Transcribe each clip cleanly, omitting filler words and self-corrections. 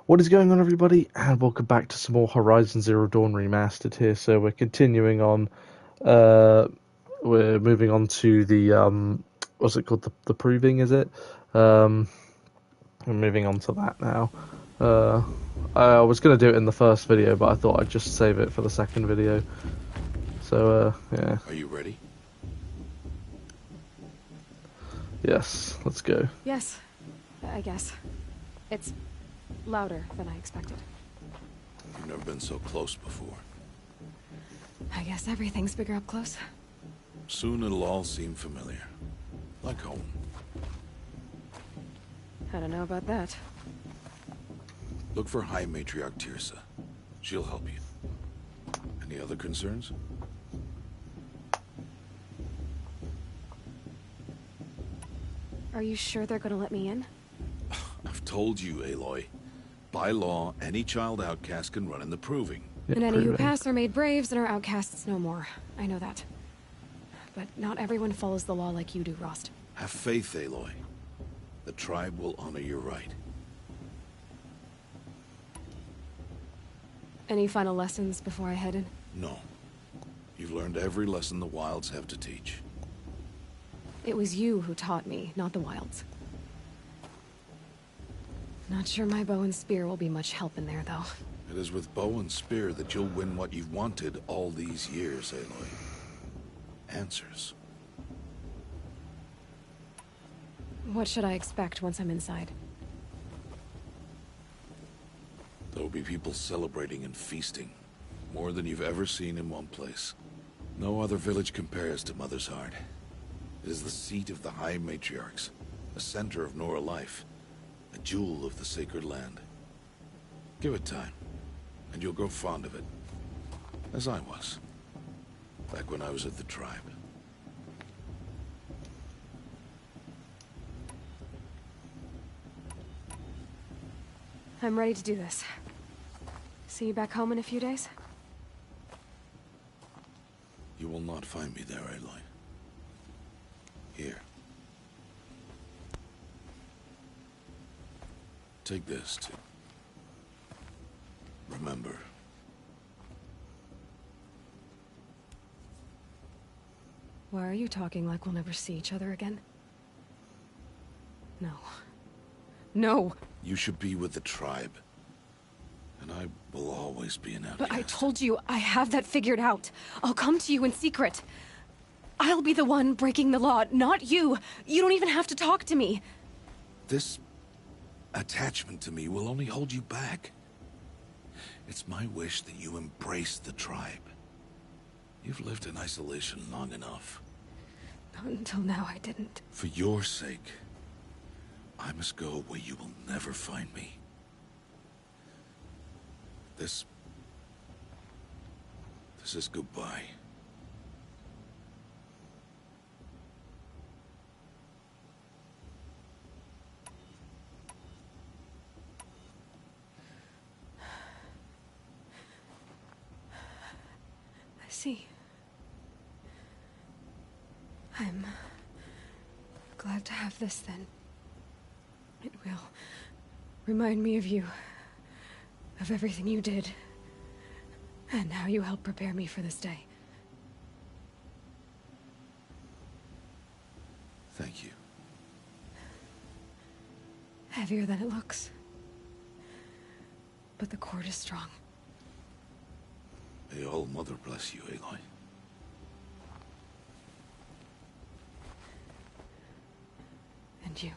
What is going on, everybody? And welcome back to some more Horizon Zero Dawn Remastered here. So we're continuing on. Uh, we're moving on to the what's it called? The proving, is it? Um, we're moving on to that now. Uh, I was gonna do it in the first video, but I thought I'd just save it for the second video. So yeah. Are you ready? Yes, let's go. Yes, I guess. It's louder than I expected. You've never been so close before. I guess everything's bigger up close. Soon it'll all seem familiar. Like home. I don't know about that. Look for High Matriarch Tirsa. She'll help you. Any other concerns? Are you sure they're gonna let me in? I've told you, Aloy. By law, any child outcast can run in the proving. Yeah, And any who proving. pass are made braves and are outcasts no more. I know that. But not everyone follows the law like you do, Rost. Have faith, Aloy. The tribe will honor your right. Any final lessons before I head in? No. You've learned every lesson the Wilds have to teach. It was you who taught me, not the Wilds. Not sure my bow and spear will be much help in there, though. It is with bow and spear that you'll win what you've wanted all these years, Aloy. Answers. What should I expect once I'm inside? There will be people celebrating and feasting. More than you've ever seen in one place. No other village compares to Mother's Heart. It is the seat of the High Matriarchs, a center of Nora life, a jewel of the sacred land. Give it time, and you'll grow fond of it. As I was, back when I was at the tribe. I'm ready to do this. See you back home in a few days? You will not find me there, Aloy. Here. Take this to remember. Why are you talking like we'll never see each other again? No. No! You should be with the tribe. And I will always be an outcast. But I told you, I have that figured out. I'll come to you in secret. I'll be the one breaking the law, not you. You don't even have to talk to me. This attachment to me will only hold you back. It's my wish that you embrace the tribe. You've lived in isolation long enough. Not until now, I didn't. For your sake, I must go where you will never find me. This is goodbye. I see. I'm glad to have this then. It will remind me of you, of everything you did, and how you helped prepare me for this day. Thank you. Heavier than it looks. But the cord is strong. May All Mother bless you, Aloy. And you.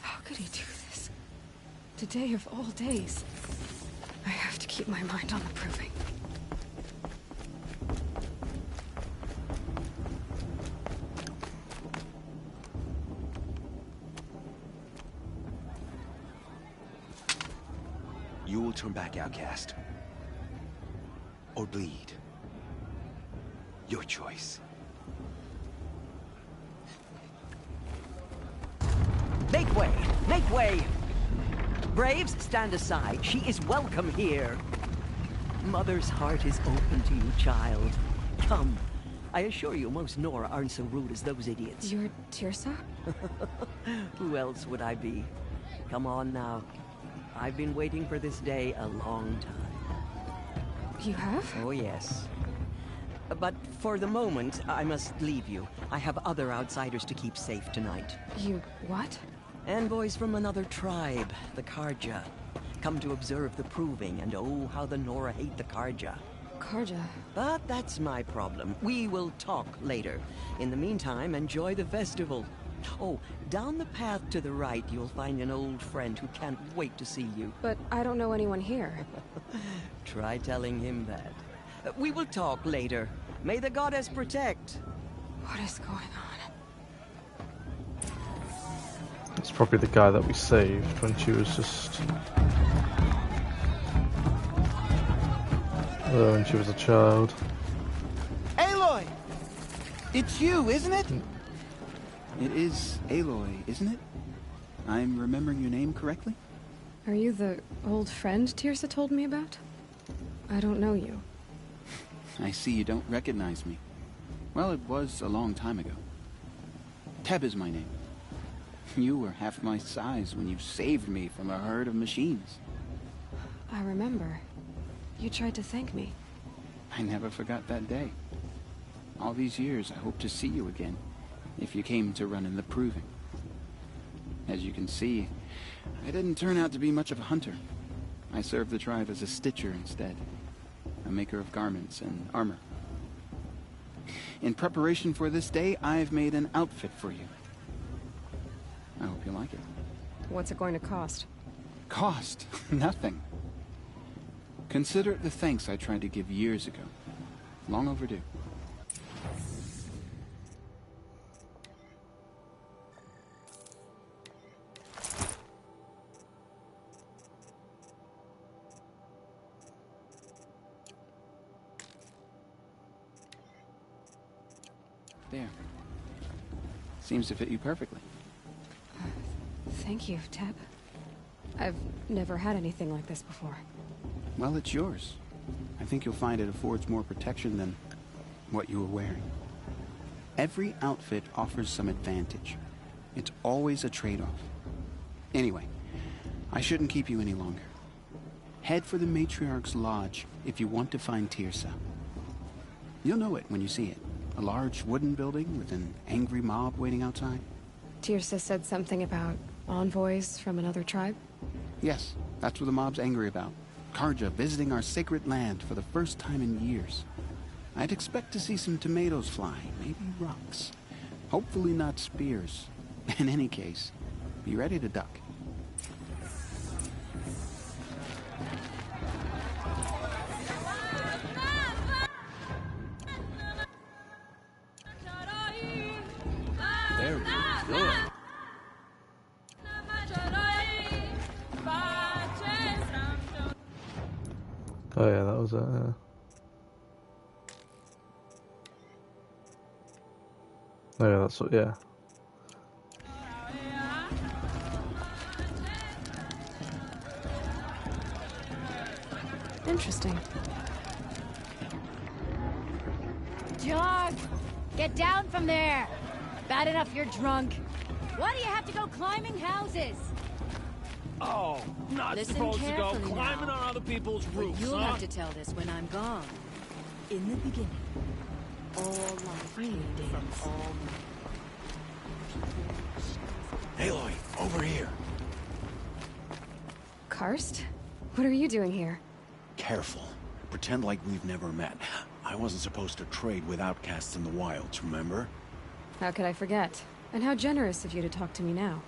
How could he do this? Today of all days. I have to keep my mind on the proving. You will turn back, outcast. Or bleed. Your choice. Make way! Make way! Braves, stand aside. She is welcome here. Mother's heart is open to you, child. Come. I assure you, most Nora aren't so rude as those idiots. You're Tirsa? Who else would I be? Come on now. I've been waiting for this day a long time. You have? Oh, yes. But for the moment, I must leave you. I have other outsiders to keep safe tonight. You what? Envoys from another tribe, the Karja. Come to observe the proving, and oh, how the Nora hate the Karja. Karja? But that's my problem. We will talk later. In the meantime, enjoy the festival. Oh, down the path to the right, you'll find an old friend who can't wait to see you. But I don't know anyone here. Try telling him that. We will talk later. May the goddess protect. What is going on? It's probably the guy that we saved when she was just... when she was a child. Aloy! It's you, isn't it? It is Aloy, isn't it? I'm remembering your name correctly? Are you the old friend Tirsa told me about? I don't know you. I see you don't recognize me. Well, it was a long time ago. Teb is my name. You were half my size when you saved me from a herd of machines. I remember. You tried to thank me. I never forgot that day. All these years, I hope to see you again, if you came to run in the proving. As you can see, I didn't turn out to be much of a hunter. I served the tribe as a stitcher instead, a maker of garments and armor. In preparation for this day, I've made an outfit for you. I hope you like it. What's it going to cost? Cost? Nothing. Consider it the thanks I tried to give years ago. Long overdue. There. Seems to fit you perfectly. Thank you, Teb. I've never had anything like this before. Well, it's yours. I think you'll find it affords more protection than what you were wearing. Every outfit offers some advantage. It's always a trade-off. Anyway, I shouldn't keep you any longer. Head for the Matriarch's Lodge if you want to find Tirsa. You'll know it when you see it. A large wooden building with an angry mob waiting outside. Tirsa said something about envoys from another tribe? Yes, that's what the mob's angry about. Karja visiting our sacred land for the first time in years. I'd expect to see some tomatoes fly, maybe rocks. Hopefully not spears. In any case, be ready to duck. There we go. Oh yeah, that was it. Oh yeah, that's what. Yeah. Interesting. Dog! Get down from there! Bad enough you're drunk. Why do you have to go climbing houses? Oh, not Listen supposed to go carefully climbing now. on other people's roofs, You'll huh? have to tell this when I'm gone. In the beginning, all life came from all Aloy, over here. Karst? What are you doing here? Careful. Pretend like we've never met. I wasn't supposed to trade with outcasts in the wilds, remember? How could I forget? And how generous of you to talk to me now.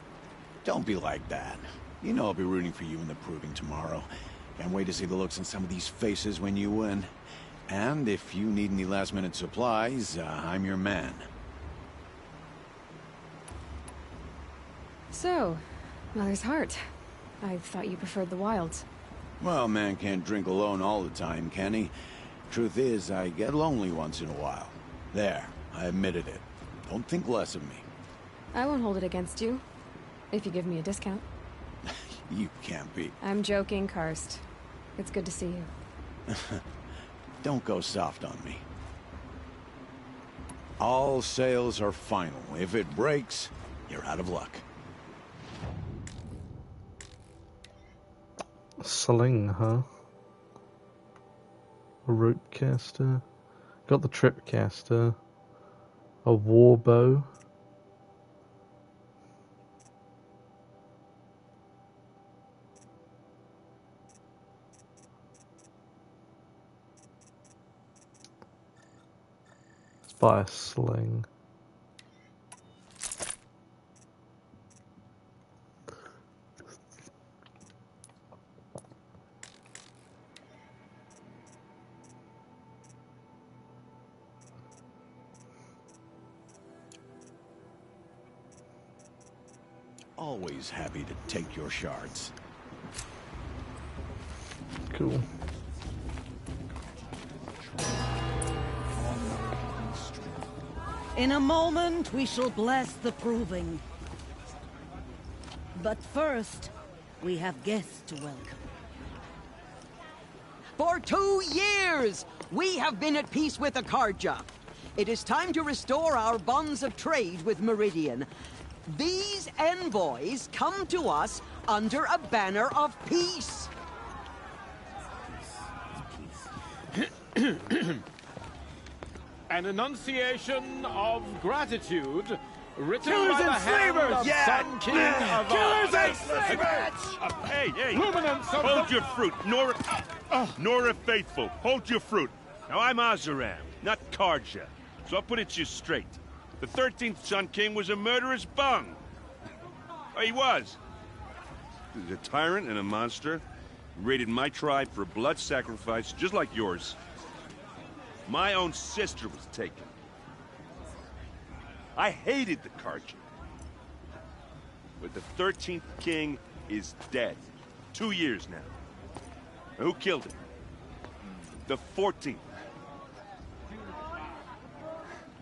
Don't be like that. You know I'll be rooting for you in the proving tomorrow. Can't wait to see the looks on some of these faces when you win. And if you need any last-minute supplies, I'm your man. So, Mother's Heart. I thought you preferred the wilds. Well, man can't drink alone all the time, can he? Truth is, I get lonely once in a while. There, I admitted it. Don't think less of me. I won't hold it against you. If you give me a discount. You can't be. I'm joking, Karst. It's good to see you. Don't go soft on me. All sales are final. If it breaks, you're out of luck. Sling, huh? A rope caster. Got the trip caster. A war bow. Let's buy a sling. Always happy to take your shards. Cool. In a moment, we shall bless the proving. But first, we have guests to welcome. For 2 years, we have been at peace with Akarja. It is time to restore our bonds of trade with Meridian. These envoys come to us under a banner of peace. An enunciation of gratitude written Killers by the and hand slavers! of Yeah! Sun King of Killers and slavers! Hey! Luminance of Hold your fruit, Nora. Nora Faithful, hold your fruit. Now I'm Azaram, not Karja, so I'll put it to you straight. The 13th Sun King was a murderous bung. Oh, he was. He was a tyrant and a monster. He raided my tribe for a blood sacrifice, just like yours. My own sister was taken. I hated the Karja. But the 13th king is dead. 2 years now. Now, who killed him? The 14th.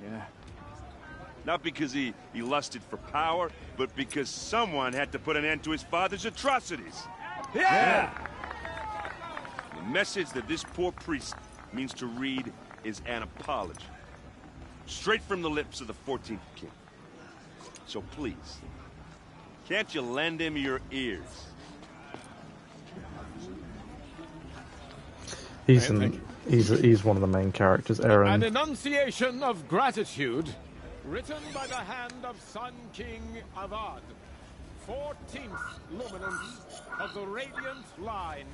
Yeah. Not because he lusted for power, but because someone had to put an end to his father's atrocities. Yeah! The message that this poor priest means to read is an apology. Straight from the lips of the 14th king. So please, can't you lend him your ears? He's one of the main characters, An Aaron. enunciation of gratitude written by the hand of Sun King Avad, 14th luminance of the Radiant Line.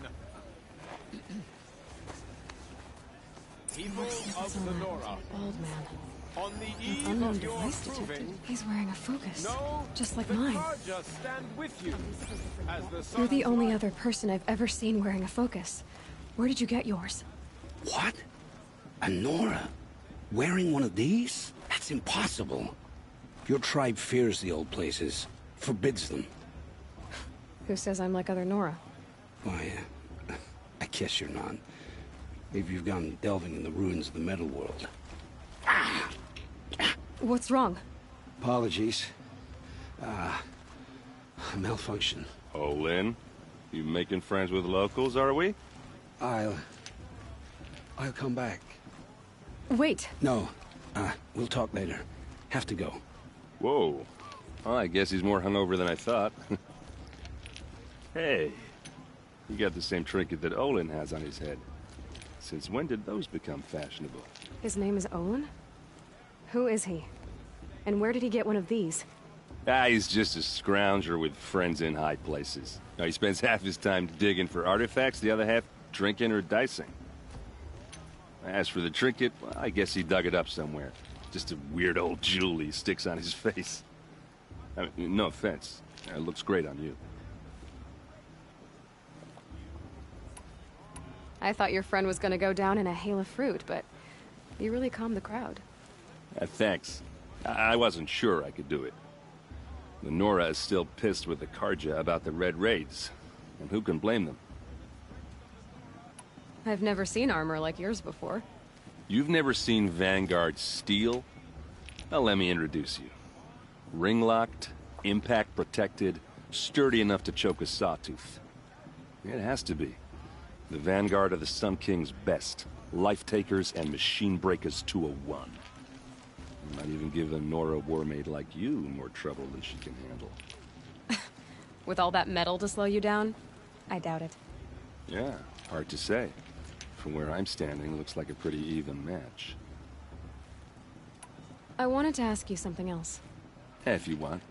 People of the Nora, Bald man. on the An eve unknown of your device detected. proving, He's wearing a focus. know Just like the mine. Karja stand with you. As the You're the sun only other person I've ever seen wearing a focus. Where did you get yours? What? A Nora? Wearing one of these? That's impossible. Your tribe fears the old places, forbids them. Who says I'm like other Nora? Why, I guess you're not. Maybe you've gone delving in the ruins of the metal world. What's wrong? Apologies. Malfunction. Oh, Lynn, you making friends with locals, are we? I'll come back. Wait. No, we'll talk later. Have to go. Whoa. Well, I guess he's more hungover than I thought. Hey, you got the same trinket that Olin has on his head. Since when did those become fashionable? His name is Olin? Who is he? And where did he get one of these? He's just a scrounger with friends in high places. Now, he spends half his time digging for artifacts, the other half drinking or dicing. As for the trinket, well, I guess he dug it up somewhere. Just a weird old jewel he sticks on his face. I mean, no offense. It looks great on you. I thought your friend was gonna go down in a hail of fruit, but you really calmed the crowd. Thanks. I wasn't sure I could do it. The Nora is still pissed with the Karja about the Red Raids. And who can blame them? I've never seen armor like yours before. You've never seen Vanguard steel? Well, let me introduce you. Ring-locked, impact-protected, sturdy enough to choke a sawtooth. It has to be. The vanguard of the Sun King's best. Life takers and machine breakers to a one. Might even give a Nora warmaid like you more trouble than she can handle. With all that metal to slow you down? I doubt it. Yeah, hard to say. From where I'm standing, looks like a pretty even match. I wanted to ask you something else. If you want.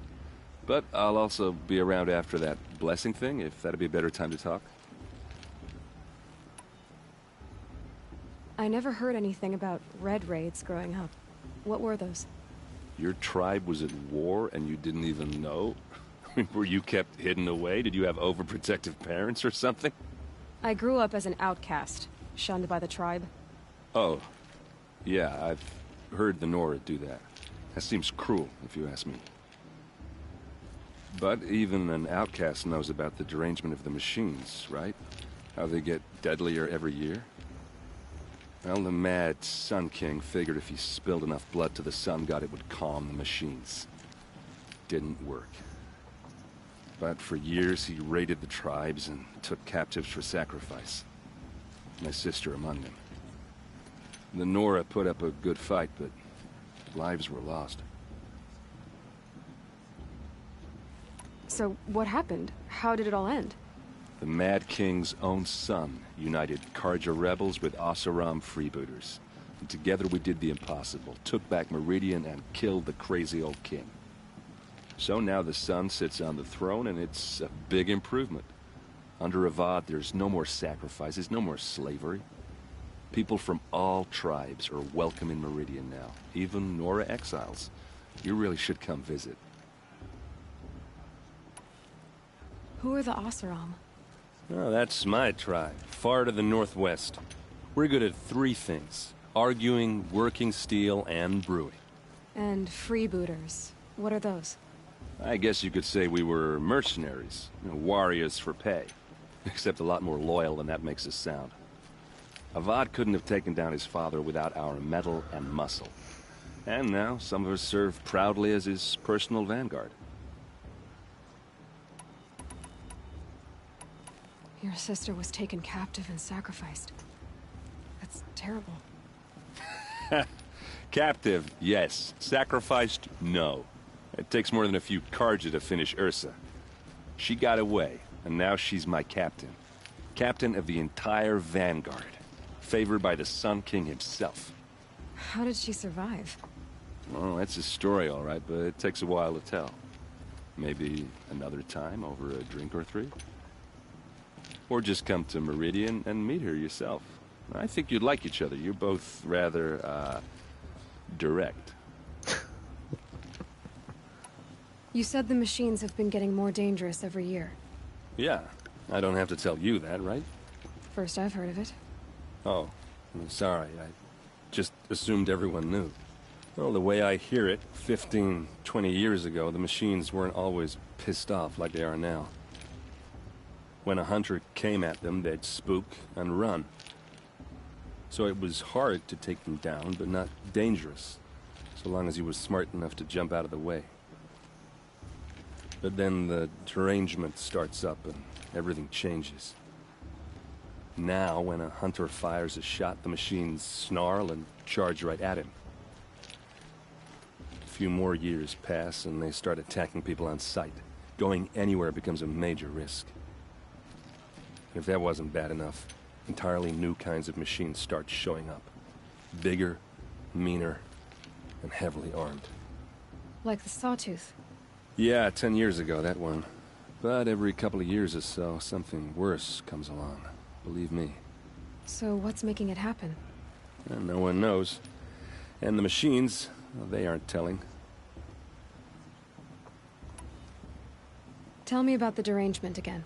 But I'll also be around after that blessing thing, if that'd be a better time to talk. I never heard anything about red raids growing up. What were those? Your tribe was at war and you didn't even know? Were you kept hidden away? Did you have overprotective parents or something? I grew up as an outcast, shunned by the tribe. Oh. Yeah, I've heard the Nora do that. That seems cruel, if you ask me. But even an outcast knows about the derangement of the machines, right? How they get deadlier every year? Well, the mad Sun King figured if he spilled enough blood to the Sun God, it would calm the machines. Didn't work. But for years, he raided the tribes and took captives for sacrifice. My sister among them. The Nora put up a good fight, but lives were lost. So, what happened? How did it all end? The Mad King's own son united Karja rebels with Oseram freebooters. And together we did the impossible, took back Meridian and killed the crazy old king. So now the son sits on the throne and it's a big improvement. Under Avad there's no more sacrifices, no more slavery. People from all tribes are welcome in Meridian now, even Nora exiles. You really should come visit. Who are the Oseram? Oh, that's my tribe, far to the northwest. We're good at three things: arguing, working steel, and brewing. And freebooters. What are those? I guess you could say we were mercenaries, warriors for pay. Except a lot more loyal than that makes us sound. Avad couldn't have taken down his father without our metal and muscle. And now, some of us serve proudly as his personal vanguard. Your sister was taken captive and sacrificed. That's terrible. Captive, yes. Sacrificed, no. It takes more than a few Karja to finish Ursa. She got away, and now she's my captain. Captain of the entire vanguard. Favored by the Sun King himself. How did she survive? Well, that's a story, all right, but it takes a while to tell. Maybe another time over a drink or three? Or just come to Meridian and meet her yourself. I think you'd like each other. You're both rather, direct. You said the machines have been getting more dangerous every year. Yeah, I don't have to tell you that, right? First I've heard of it. Oh, I'm sorry. I just assumed everyone knew. Well, the way I hear it, 15, 20 years ago, the machines weren't always pissed off like they are now. When a hunter came at them, they'd spook and run. So it was hard to take them down, but not dangerous, so long as he was smart enough to jump out of the way. But then the derangement starts up and everything changes. Now, when a hunter fires a shot, the machines snarl and charge right at him. A few more years pass and they start attacking people on sight. Going anywhere becomes a major risk. If that wasn't bad enough, entirely new kinds of machines start showing up. Bigger, meaner, and heavily armed. Like the Sawtooth? Yeah, 10 years ago, that one. But every couple of years or so, something worse comes along. Believe me. So what's making it happen? And no one knows. And the machines, well, they aren't telling. Tell me about the derangement again.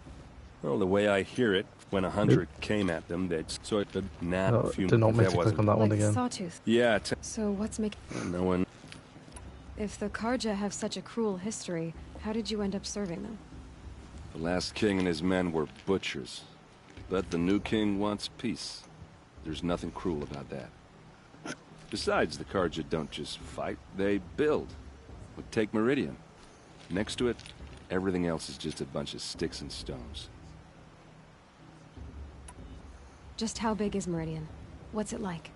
Well, the way I hear it, when a hunter came at them, they'd so it would nap a few. Did not mean that to click wasn't on that one Like the again. Sawtooth? Yeah. So what's making... No one. If the Karja have such a cruel history, how did you end up serving them? The last king and his men were butchers. But the new king wants peace. There's nothing cruel about that. Besides, the Karja don't just fight, they build. But take Meridian. Next to it, everything else is just a bunch of sticks and stones. Just how big is Meridian? What's it like?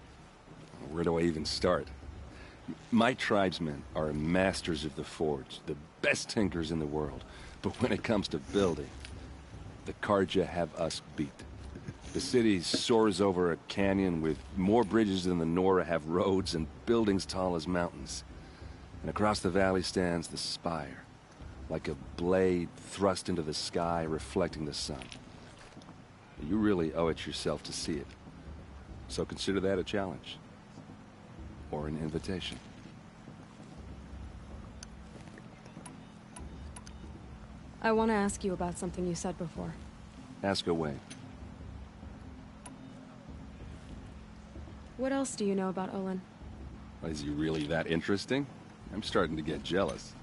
Where do I even start? My tribesmen are masters of the forge, the best tinkers in the world. But when it comes to building, the Carja have us beat. The city soars over a canyon with more bridges than the Nora have roads and buildings tall as mountains. And across the valley stands the spire, like a blade thrust into the sky reflecting the sun. You really owe it yourself to see it. So consider that a challenge. Or an invitation. I want to ask you about something you said before. Ask away. What else do you know about Olin? Is he really that interesting? I'm starting to get jealous.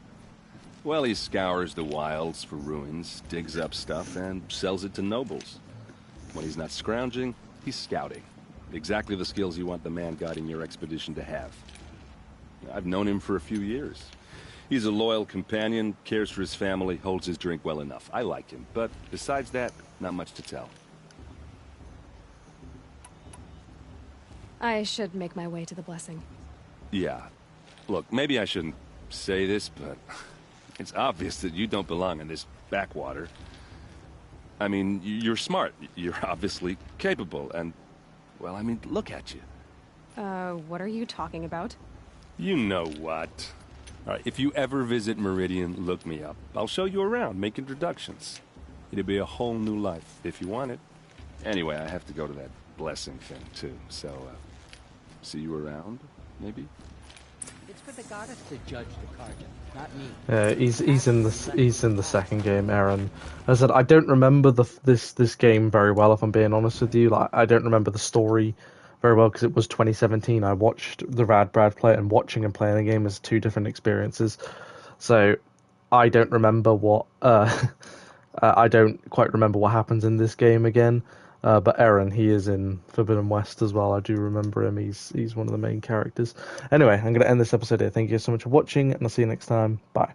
Well, he scours the wilds for ruins, digs up stuff, and sells it to nobles. When he's not scrounging, he's scouting. Exactly the skills you want the man guiding your expedition to have. I've known him for a few years. He's a loyal companion, cares for his family, holds his drink well enough. I like him, but besides that, not much to tell. I should make my way to the blessing. Yeah. Look, maybe I shouldn't say this, but it's obvious that you don't belong in this backwater. I mean, you're smart. You're obviously capable, and, well, I mean, look at you. What are you talking about? You know what. All right, if you ever visit Meridian, look me up. I'll show you around, make introductions. It'll be a whole new life, if you want it. Anyway, I have to go to that blessing thing, too, so, see you around, maybe? It's for the goddess to judge the Carja, not me. Yeah, he's in the second game, Aaron. As I said, I don't remember this game very well, if I'm being honest with you. Like, I don't remember the story very well because it was 2017. I watched the Rad Brad play it, and watching and playing the game is two different experiences. So I don't remember what I don't quite remember what happens in this game again. But Aaron, he is in Forbidden West as well. I do remember him. He's one of the main characters. Anyway, I'm going to end this episode here. Thank you so much for watching, and I'll see you next time. Bye.